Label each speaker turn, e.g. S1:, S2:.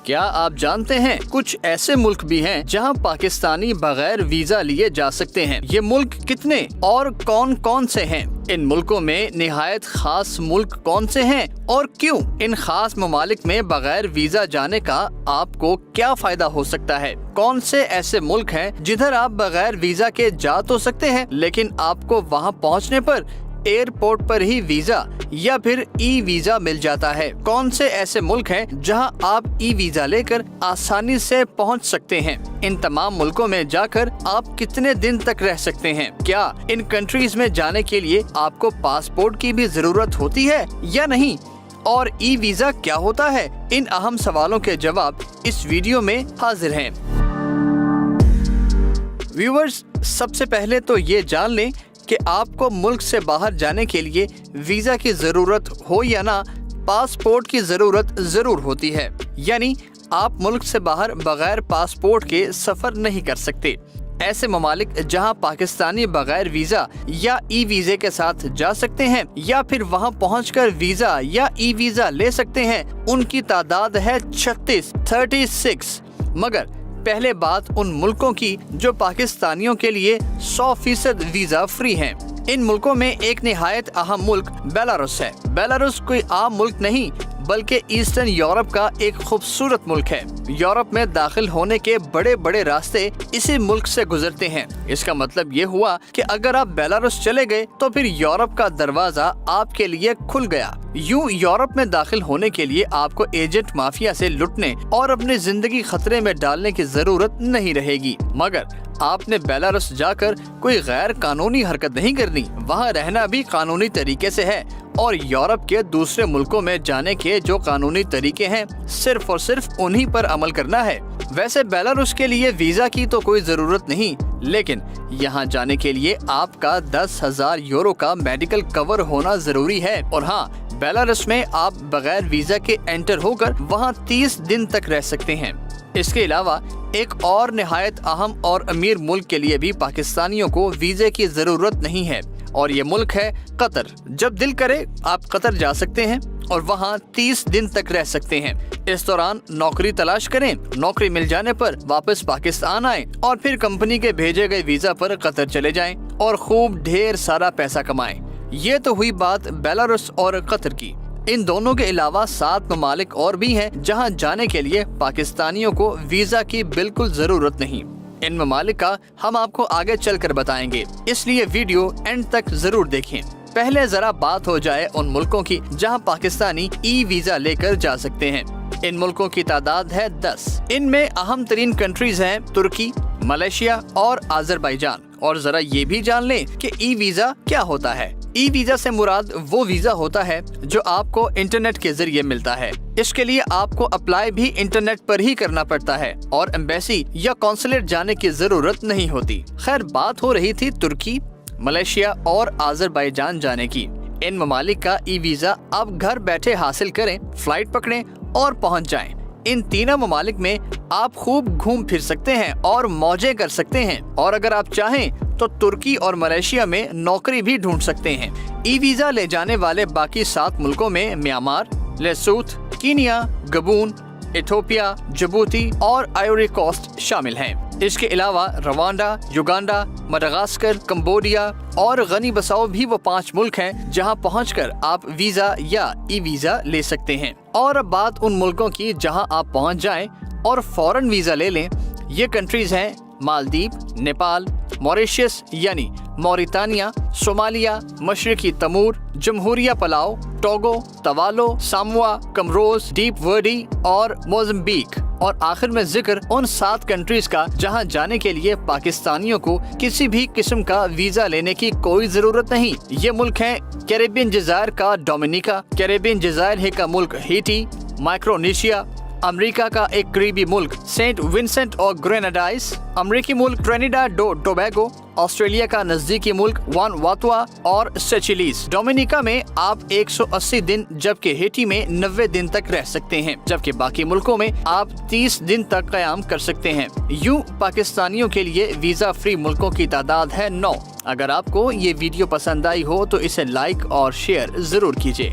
S1: کیا آپ جانتے ہیں کچھ ایسے ملک بھی ہیں جہاں پاکستانی بغیر ویزا لیے جا سکتے ہیں؟ یہ ملک کتنے اور کون کون سے ہیں؟ ان ملکوں میں نہایت خاص ملک کون سے ہیں اور کیوں؟ ان خاص ممالک میں بغیر ویزا جانے کا آپ کو کیا فائدہ ہو سکتا ہے؟ کون سے ایسے ملک ہیں جدھر آپ بغیر ویزا کے جا تو سکتے ہیں لیکن آپ کو وہاں پہنچنے پر ایئرپورٹ پر ہی ویزا یا پھر ای ویزا مل جاتا ہے؟ کون سے ایسے ملک ہیں جہاں آپ ای ویزا لے کر آسانی سے پہنچ سکتے ہیں؟ ان تمام ملکوں میں جا کر آپ کتنے دن تک رہ سکتے ہیں؟ کیا ان کنٹریز میں جانے کے لیے آپ کو پاسپورٹ کی بھی ضرورت ہوتی ہے یا نہیں؟ اور ای ویزا کیا ہوتا ہے؟ ان اہم سوالوں کے جواب اس ویڈیو میں حاضر ہیں۔ ویورز، سب سے پہلے تو یہ جان لیں کہ آپ کو ملک سے باہر جانے کے لیے ویزا کی ضرورت ہو یا نہ، پاسپورٹ کی ضرورت ضرور ہوتی ہے۔ یعنی آپ ملک سے باہر بغیر پاسپورٹ کے سفر نہیں کر سکتے۔ ایسے ممالک جہاں پاکستانی بغیر ویزا یا ای ویزے کے ساتھ جا سکتے ہیں یا پھر وہاں پہنچ کر ویزا یا ای ویزا لے سکتے ہیں، ان کی تعداد ہے 36۔ مگر پہلے بات ان ملکوں کی جو پاکستانیوں کے لیے 100% ویزا فری ہیں۔ ان ملکوں میں ایک نہایت اہم ملک بیلاروس ہے۔ بیلاروس کوئی عام ملک نہیں بلکہ ایسٹرن یورپ کا ایک خوبصورت ملک ہے۔ یورپ میں داخل ہونے کے بڑے بڑے راستے اسی ملک سے گزرتے ہیں۔ اس کا مطلب یہ ہوا کہ اگر آپ بیلاروس چلے گئے تو پھر یورپ کا دروازہ آپ کے لیے کھل گیا۔ یوں یورپ میں داخل ہونے کے لیے آپ کو ایجنٹ مافیا سے لٹنے اور اپنی زندگی خطرے میں ڈالنے کی ضرورت نہیں رہے گی۔ مگر آپ نے بیلاروس جا کر کوئی غیر قانونی حرکت نہیں کرنی، وہاں رہنا بھی قانونی طریقے سے ہے، اور یورپ کے دوسرے ملکوں میں جانے کے جو قانونی طریقے ہیں صرف اور صرف انہی پر عمل کرنا ہے۔ ویسے بیلاروس کے لیے ویزا کی تو کوئی ضرورت نہیں، لیکن یہاں جانے کے لیے آپ کا 10,000 یورو کا میڈیکل کور ہونا ضروری ہے۔ اور ہاں، بیلاروس میں آپ بغیر ویزا کے انٹر ہو کر وہاں 30 دن تک رہ سکتے ہیں۔ اس کے علاوہ ایک اور نہایت اہم اور امیر ملک کے لیے بھی پاکستانیوں کو ویزے کی ضرورت نہیں ہے، اور یہ ملک ہے قطر۔ جب دل کرے آپ قطر جا سکتے ہیں اور وہاں 30 دن تک رہ سکتے ہیں۔ اس دوران نوکری تلاش کریں، نوکری مل جانے پر واپس پاکستان آئیں اور پھر کمپنی کے بھیجے گئے ویزا پر قطر چلے جائیں اور خوب ڈھیر سارا پیسہ کمائیں۔ یہ تو ہوئی بات بیلاروس اور قطر کی۔ ان دونوں کے علاوہ 7 ممالک اور بھی ہیں جہاں جانے کے لیے پاکستانیوں کو ویزا کی بالکل ضرورت نہیں۔ ان ممالک کا ہم آپ کو آگے چل کر بتائیں گے، اس لیے ویڈیو اینڈ تک ضرور دیکھیں۔ پہلے ذرا بات ہو جائے ان ملکوں کی جہاں پاکستانی ای ویزا لے کر جا سکتے ہیں۔ ان ملکوں کی تعداد ہے 10۔ ان میں اہم ترین کنٹریز ہیں ترکی، ملیشیا اور آذربائیجان۔ اور ذرا یہ بھی جان لیں کہ ای ویزا کیا ہوتا ہے۔ ای ویزا سے مراد وہ ویزا ہوتا ہے جو آپ کو انٹرنیٹ کے ذریعے ملتا ہے۔ اس کے لیے آپ کو اپلائی بھی انٹرنیٹ پر ہی کرنا پڑتا ہے اور ایمبیسی یا قونصلیٹ جانے کی ضرورت نہیں ہوتی۔ خیر، بات ہو رہی تھی ترکی، ملیشیا اور آذربائیجان جانے کی۔ ان ممالک کا ای ویزا آپ گھر بیٹھے حاصل کریں، فلائٹ پکڑیں اور پہنچ جائیں۔ ان تینوں ممالک میں آپ خوب گھوم پھر سکتے ہیں اور موجیں کر سکتے ہیں، اور اگر آپ چاہیں تو ترکی اور ملیشیا میں نوکری بھی ڈھونڈ سکتے ہیں۔ ای ویزا لے جانے والے باقی 7 ملکوں میں Myanmar, Lesotho, Kenya, Gabon, Ethiopia, Djibouti اور آئیوری کوسٹ شامل ہیں۔ اس کے علاوہ روانڈا، یوگانڈا، مڈغاسکر، کمبوڈیا اور غنی بساؤ بھی وہ 5 ملک ہیں جہاں پہنچ کر آپ ویزا یا ای ویزا لے سکتے ہیں۔ اور اب بات ان ملکوں کی جہاں آپ پہنچ جائیں اور فوراً ویزا لے لیں۔ یہ کنٹریز ہیں مالدیپ، نیپال، موریشیس یعنی موریتانیہ، صومالیہ، مشرقی تمور، جمہوریہ پلاؤ، ٹوگو، توالو، ساموا، کمروز، ڈیپ ورڈی اور موزمبیک۔ اور آخر میں ذکر ان 7 کنٹریز کا جہاں جانے کے لیے پاکستانیوں کو کسی بھی قسم کا ویزا لینے کی کوئی ضرورت نہیں۔ یہ ملک ہیں کیریبین جزائر کا ڈومینیکا، کیریبین جزائر کا ملک ہیٹی، مائکرونیشیا، امریکہ کا ایک قریبی ملک سینٹ ونسنٹ اور گریناڈائز، امریکی ملک ٹرینیڈاڈ ٹوبیگو، آسٹریلیا کا نزدیکی ملک وانواتو اور سیچلیز۔ ڈومینیکا میں آپ 180 دن جبکہ ہیٹی میں 90 دن تک رہ سکتے ہیں، جبکہ باقی ملکوں میں آپ 30 دن تک قیام کر سکتے ہیں۔ یوں پاکستانیوں کے لیے ویزا فری ملکوں کی تعداد ہے 9۔ اگر آپ کو یہ ویڈیو پسند آئی ہو تو اسے لائک اور شیئر ضرور کیجیے۔